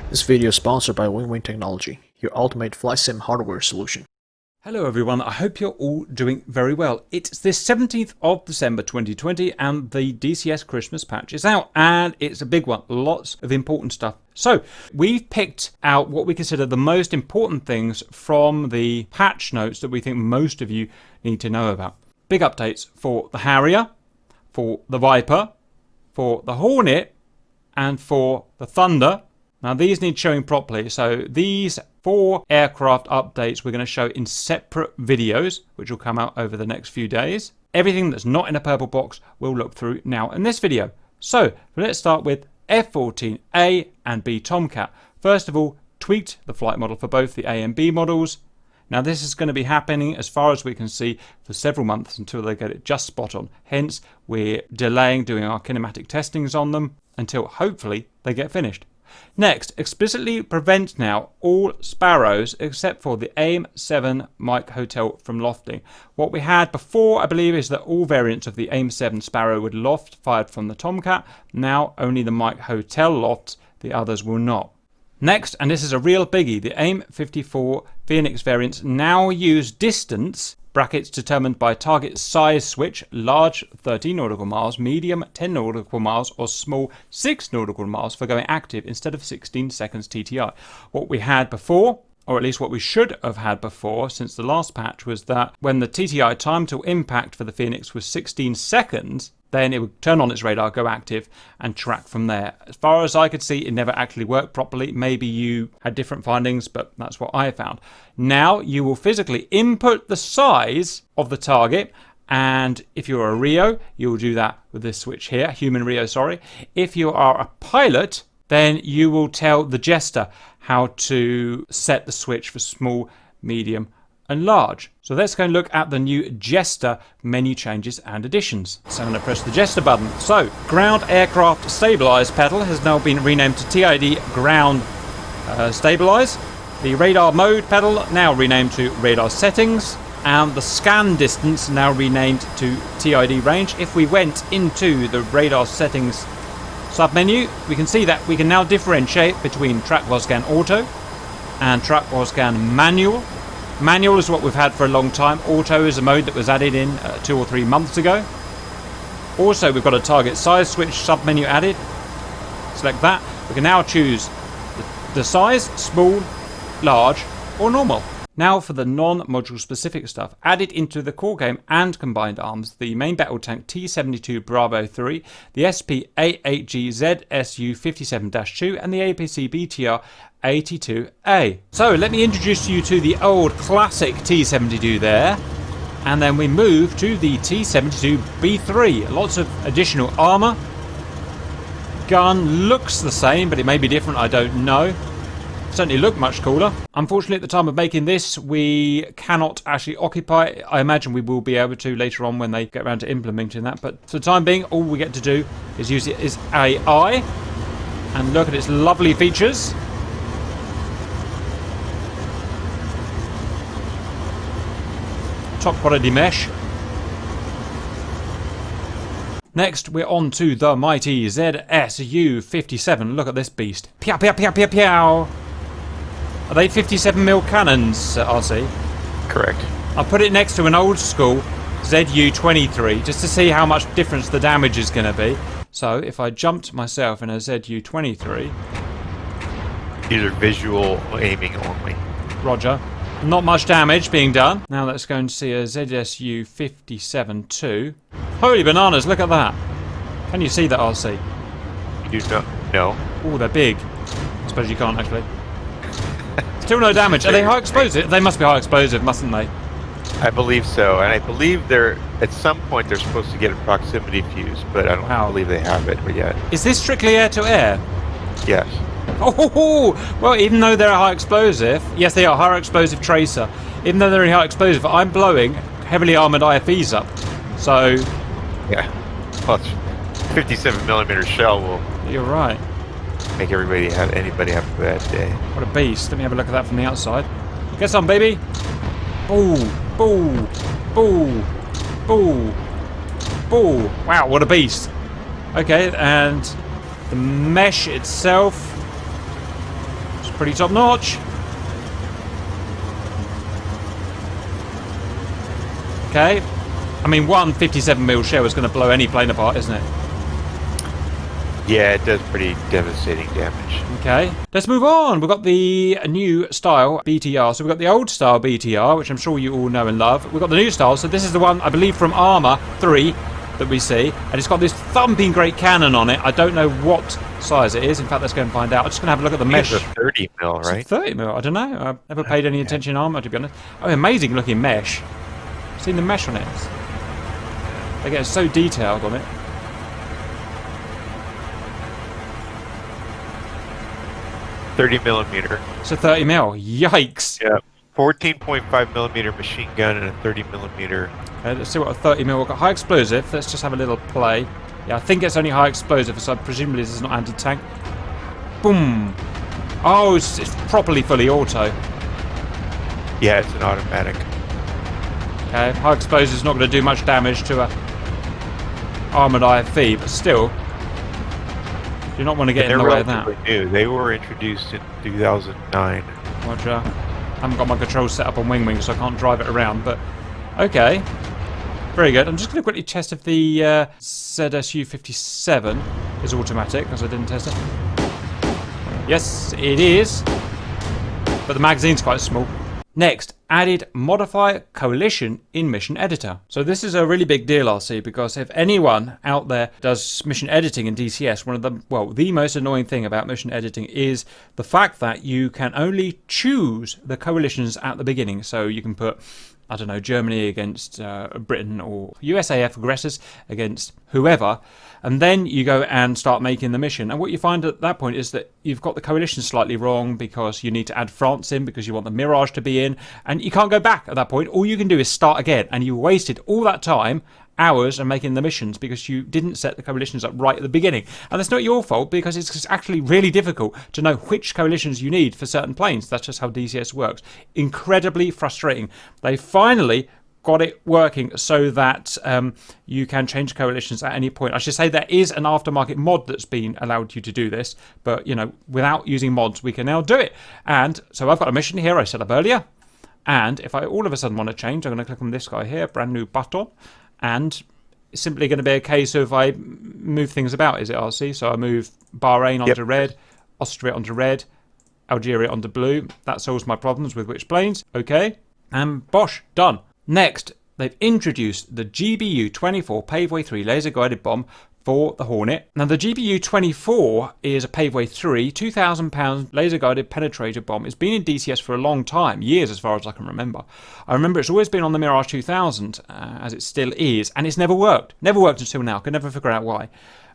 This video is sponsored by Wing Technology, your ultimate flight sim hardware solution. Hello everyone, I hope you're all doing very well. It's the 17th of December 2020 and the DCS Christmas patch is out, and it's a big one, lots of important stuff. So we've picked out what we consider the most important things from the patch notes that we think most of you need to know about. Big updates for the Harrier, for the Viper, for the Hornet, and for the Thunder. Now these need showing properly, so these 4 aircraft updates we're going to show in separate videos, which will come out over the next few days. Everything that's not in a purple box we'll look through now in this video. So let's start with F-14 A and B Tomcat. First of all, tweaked the flight model for both the A and B models. Now this is going to be happening, as far as we can see, for several months until they get it just spot on. Hence, we're delaying doing our kinematic testings on them until hopefully they get finished. Next, explicitly prevent now all Sparrows except for the AIM-7 Mike Hotel from lofting. What we had before, I believe, is that all variants of the AIM-7 Sparrow would loft fired from the Tomcat. Now only the Mike Hotel lofts, the others will not. Next, and this is a real biggie, the AIM-54 Phoenix variants now use distance brackets determined by target size switch, large 13 nautical miles, medium 10 nautical miles, or small 6 nautical miles for going active instead of 16 seconds TTI. What we had before, or at least what we should have had before since the last patch, was that when the TTI time to impact for the Phoenix was 16 seconds, then it would turn on its radar, go active, and track from there. As far as I could see, it never actually worked properly. Maybe you had different findings, but that's what I found. Now you will physically input the size of the target, and if you're a Rio, you will do that with this switch here, human Rio, sorry. If you are a pilot, then you will tell the Jester how to set the switch for small, medium, and large. So let's go and look at the new Jester menu changes and additions. So I'm going to press the Jester button. So ground aircraft stabilize pedal has now been renamed to TID ground stabilize. The radar mode pedal now renamed to radar settings, and the scan distance now renamed to TID range. If we went into the radar settings submenu, we can see that we can now differentiate between track while scan auto and track while scan manual. Manual is what we've had for a long time. Auto is a mode that was added in 2 or 3 months ago. Also, we've got a target size switch submenu added. Select that. We can now choose the size, small, large, or normal. Now for the non-module specific stuff. Added into the core game and combined arms, the main battle tank T-72 Bravo 3, the SP-88G ZSU-57-2, and the APC BTR 82A. So let me introduce you to the old classic T-72 there, and then we move to the T-72 B3. Lots of additional armor. Gun looks the same, but it may be different, I don't know. Certainly look much cooler. Unfortunately, at the time of making this, we cannot actually occupy it. I imagine we will be able to later on when they get around to implementing that, but for the time being, all we get to do is use it as AI and look at its lovely features. Top quality mesh. Next, we're on to the mighty ZSU-57. Look at this beast. Pew, pew, pew, pew, pew. Are they 57mm cannons, RC? Correct. I'll put it next to an old school ZU-23 just to see how much difference the damage is going to be. So if I jumped myself in a ZU-23... These are visual aiming only. Roger. Not much damage being done. Now let's go and see a ZSU-57-2. Holy bananas, look at that. Can you see that, RC? You do not know. Oh, they're big. I suppose you can't actually. Still no damage. Are they high explosive? They must be high explosive, mustn't they? I believe so, and I believe they're at some point they're supposed to get a proximity fuse, but I don't believe they have it yet. Is this strictly air to air? Yes. Oh, well, even though they're a high explosive, yes, they are high explosive tracer. Even though they're a high explosive, I'm blowing heavily armored IFEs up. So, yeah, well, 57mm shell will. You're right. Make anybody have a bad day. What a beast. Let me have a look at that from the outside. Get some, baby. Boo, boo, boo, boo, boo. Wow, what a beast. Okay, and the mesh itself pretty top notch. Okay. I mean, one 57mm shell is going to blow any plane apart, isn't it? Yeah, it does pretty devastating damage. Okay, let's move on. We've got the new style BTR. So we've got the old style BTR, which I'm sure you all know and love. We've got the new style. So this is the one, I believe, from Armour 3 that we see. And it's got this thumping great cannon on it. I don't know what size it is. In fact, let's go and find out. I'm just going to have a look at the mesh. It's a 30mm, right? 30mm, I don't know. I've never paid any attention in Armour, to be honest. Oh, amazing looking mesh. Seen the mesh on it. They get so detailed on it. .30mm. It's a 30mm. Yikes. Yeah. 14.5mm machine gun and a 30mm. Let's see what a 30mm got. High explosive. Let's just have a little play. Yeah, I think it's only high explosive, so presumably this is not anti-tank. Boom. Oh, it's properly fully auto. Yeah, it's an automatic. Okay, high explosive is not going to do much damage to a armoured IFV, but still, you do not want to get in the way of that. New. They were introduced in 2009. Roger. I haven't got my controls set up on wing, so I can't drive it around, but okay. Very good. I'm just going to quickly test if the ZSU-57 is automatic, because I didn't test it. Yes, it is. But the magazine's quite small. Next, added modify coalition in mission editor. So this is a really big deal, RC, because if anyone out there does mission editing in DCS, one of the, well, the most annoying thing about mission editing is the fact that you can only choose the coalitions at the beginning. So you can put, I don't know, Germany against Britain, or USAF aggressors against whoever, and then you go and start making the mission. And what you find at that point is that you've got the coalition slightly wrong, because you need to add France in because you want the Mirage to be in, and you can't go back at that point. All you can do is start again, and you wasted all that time, hours, and making the missions because you didn't set the coalitions up right at the beginning. And that's not your fault, because it's actually really difficult to know which coalitions you need for certain planes. That's just how DCS works. Incredibly frustrating. They finally got it working so that you can change coalitions at any point. I should say there is an aftermarket mod that's been allowed you to do this, but you know, without using mods, we can now do it. And so I've got a mission here I set up earlier, and if I all of a sudden want to change, I'm going to click on this guy here, brand new button, and it's simply going to be a case of I move things about, is it, RC? So I move Bahrain onto red, Austria onto red, Algeria onto blue. That solves my problems with which planes. Okay, and bosh, done. Next, they've introduced the GBU-24 Paveway 3 laser-guided bomb for the Hornet. Now, the GBU-24 is a Paveway 3, 2,000-pound laser-guided penetrator bomb. It's been in DCS for a long time, years as far as I can remember. I remember it's always been on the Mirage 2000, as it still is, and it's never worked. Never worked until now. Could never figure out why.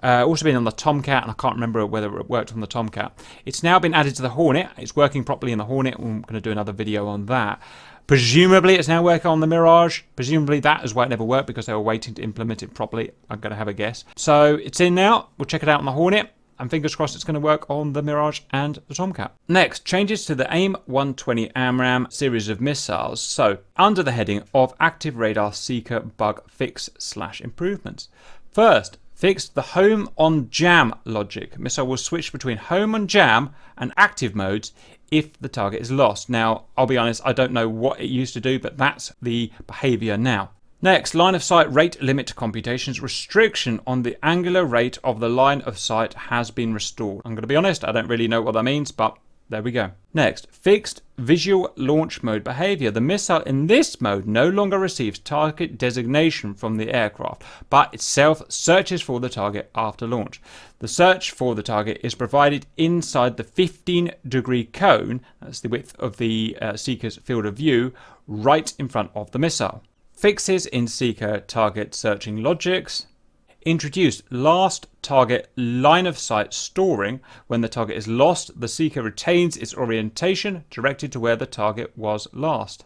Also been on the Tomcat, and I can't remember whether it worked on the Tomcat. It's now been added to the Hornet. It's working properly in the Hornet. I'm going to do another video on that. Presumably it's now working on the Mirage. Presumably that is why it never worked, because they were waiting to implement it properly. I'm going to have a guess. So it's in now. We'll check it out on the Hornet. And fingers crossed it's going to work on the Mirage and the Tomcat. Next, changes to the AIM-120 AMRAAM series of missiles. So, under the heading of Active Radar Seeker Bug Fix/Improvements. First, fixed the home on jam logic. Missile will switch between home on jam and active modes if the target is lost. Now, I'll be honest, I don't know what it used to do, but that's the behavior now. Next, line of sight rate limit computations. Restriction on the angular rate of the line of sight has been restored. I'm going to be honest, I don't really know what that means, but there we go. Next, fixed visual launch mode behavior. The missile in this mode no longer receives target designation from the aircraft, but itself searches for the target after launch. The search for the target is provided inside the 15-degree cone, that's the width of the seeker's field of view, right in front of the missile. Fixes in seeker target searching logics. Introduced last target line of sight storing. When the target is lost, the seeker retains its orientation directed to where the target was last.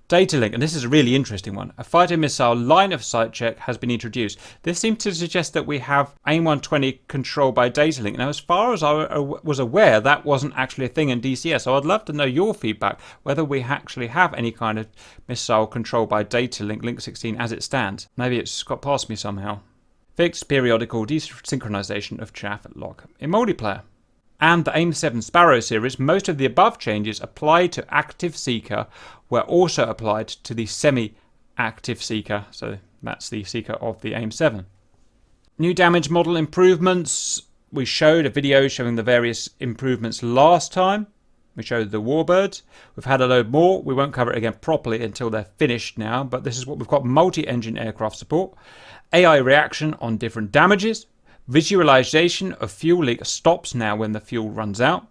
Data link, and this is a really interesting one. A fighter missile line of sight check has been introduced. This seems to suggest that we have AIM-120 control by data link. Now, as far as I was aware, that wasn't actually a thing in DCS. So I'd love to know your feedback, whether we actually have any kind of missile control by data link, Link 16 as it stands. Maybe it's got past me somehow. Fixed periodical desynchronization of chaff lock in multiplayer. and the AIM-7 Sparrow series, most of the above changes applied to Active Seeker were also applied to the semi-active Seeker, so that's the Seeker of the AIM-7. New damage model improvements. We showed a video showing the various improvements last time. We showed the Warbirds. We've had a load more. We won't cover it again properly until they're finished now, but this is what we've got: multi-engine aircraft support, AI reaction on different damages, visualization of fuel leak stops now when the fuel runs out,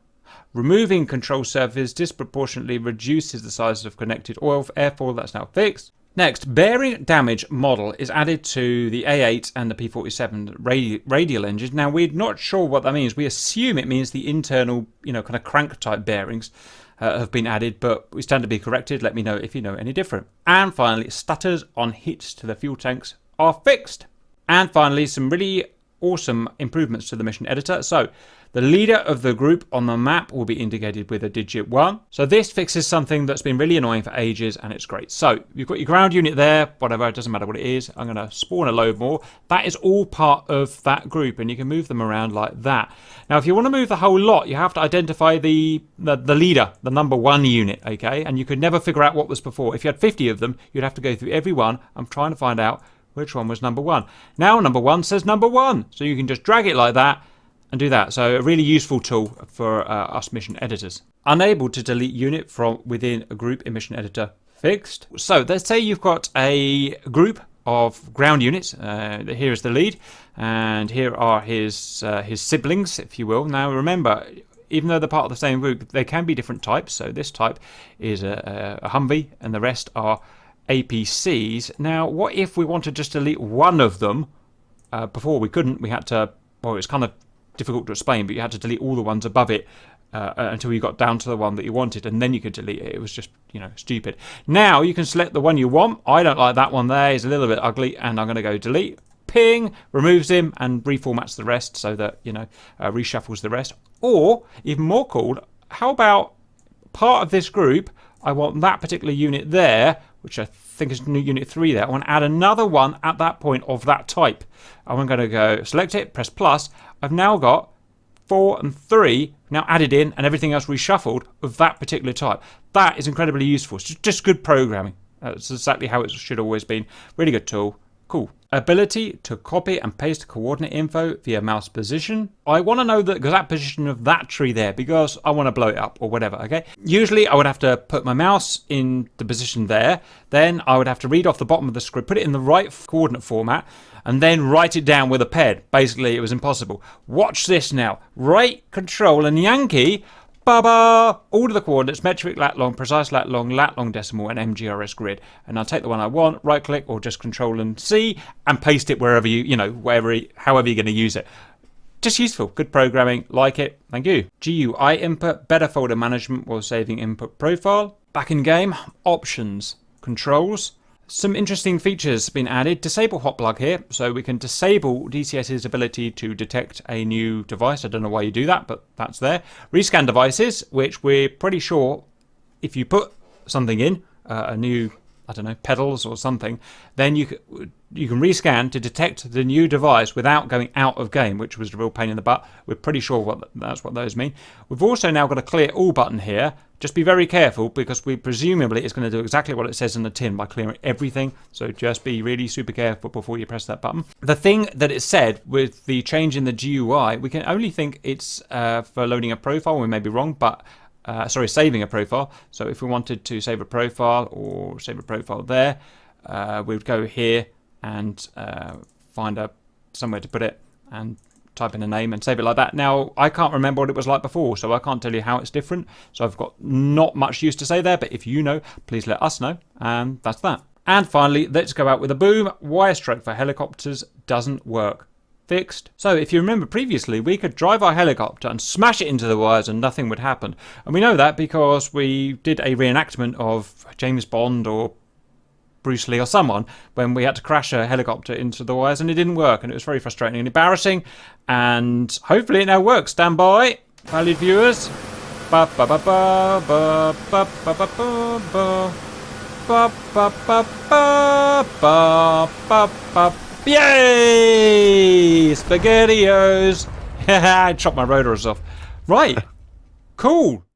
removing control surface disproportionately reduces the size of connected oil airfoil, that's now fixed. Next, bearing damage model is added to the A8 and the P47 radial engines. Now, we're not sure what that means. We assume it means the internal, kind of crank type bearings have been added, but we stand to be corrected. Let me know if you know any different. And finally, stutters on hits to the fuel tanks are fixed. And finally, some really awesome improvements to the mission editor. So the leader of the group on the map will be indicated with a digit 1. So this fixes something that's been really annoying for ages, and it's great. So you've got your ground unit there, whatever, it doesn't matter what it is. I'm going to spawn a load more. That is all part of that group, and you can move them around like that. Now, if you want to move the whole lot, you have to identify the leader, the number 1 unit, okay? And you could never figure out what was before. If you had 50 of them, you'd have to go through every one. I'm trying to find out which one was number 1. Now number 1 says number 1, so you can just drag it like that and do that. So a really useful tool for us mission editors. Unable to delete unit from within a group in mission editor, fixed. So let's say you've got a group of ground units. Here is the lead, and here are his siblings, if you will. Now remember, even though they're part of the same group, they can be different types. So this type is a Humvee, and the rest are APCs. Now, what if we wanted just to delete one of them? Before we couldn't. We had to. Well, it's kind of difficult to explain, but you had to delete all the ones above it until you got down to the one that you wanted, and then you could delete it. It was just, stupid. Now you can select the one you want. I don't like that one there. It's a little bit ugly, and I'm going to go delete. Ping, removes him and reformats the rest so that, reshuffles the rest. Or, even more cool, how about part of this group, I want that particular unit there, which I think is unit 3 there. I want to add another one at that point of that type. I'm going to go select it, press plus. I've now got 4 and 3 now added in, and everything else reshuffled of that particular type. That is incredibly useful. It's just good programming. That's exactly how it should always been. Really good tool. Cool. Ability to copy and paste coordinate info via mouse position. I want to know the exact position of that tree there because I want to blow it up or whatever, okay? Usually I would have to put my mouse in the position there. Then I would have to read off the bottom of the script, put it in the right coordinate format, and then write it down with a pen. Basically, it was impossible. Watch this now. Right, control, and Yankee. Ba-ba! All of the coordinates, metric, lat long, precise lat long decimal, and MGRS grid. And I'll take the one I want, right click, or just control and C, and paste it wherever however you're going to use it. Just useful, good programming, like it, thank you. GUI input, better folder management while saving input profile. Back in game, options, controls. Some interesting features been added. Disable hot plug here, so we can disable DCS's ability to detect a new device. I don't know why you do that, but that's there. Rescan devices, which we're pretty sure if you put something in, a new, I don't know, pedals or something, then you can rescan to detect the new device without going out of game, which was a real pain in the butt. We're pretty sure that's what those mean. We've also now got a clear all button here. Just be very careful because we presumably it's going to do exactly what it says in the tin by clearing everything. So just be really super careful before you press that button. The thing that it said with the change in the GUI, we can only think it's for loading a profile. We may be wrong, but saving a profile. So if we wanted to save a profile or save a profile there, we would go here and find somewhere to put it and type in a name and save it like that. Now, I can't remember what it was like before, so I can't tell you how it's different. So I've got not much use to say there, but if you know, please let us know. And that's that. And finally, let's go out with a boom. Wire stroke for helicopters doesn't work. Fixed. So if you remember previously, we could drive our helicopter and smash it into the wires and nothing would happen. And we know that because we did a reenactment of James Bond or Bruce Lee or someone when we had to crash a helicopter into the wires and it didn't work, and it was very frustrating and embarrassing, and hopefully it now works. Stand by, valued viewers. Ba ba ba ba ba ba ba ba ba ba ba ba ba ba ba ba. Yay! SpaghettiOs! I chopped my rotors off. Right. Cool.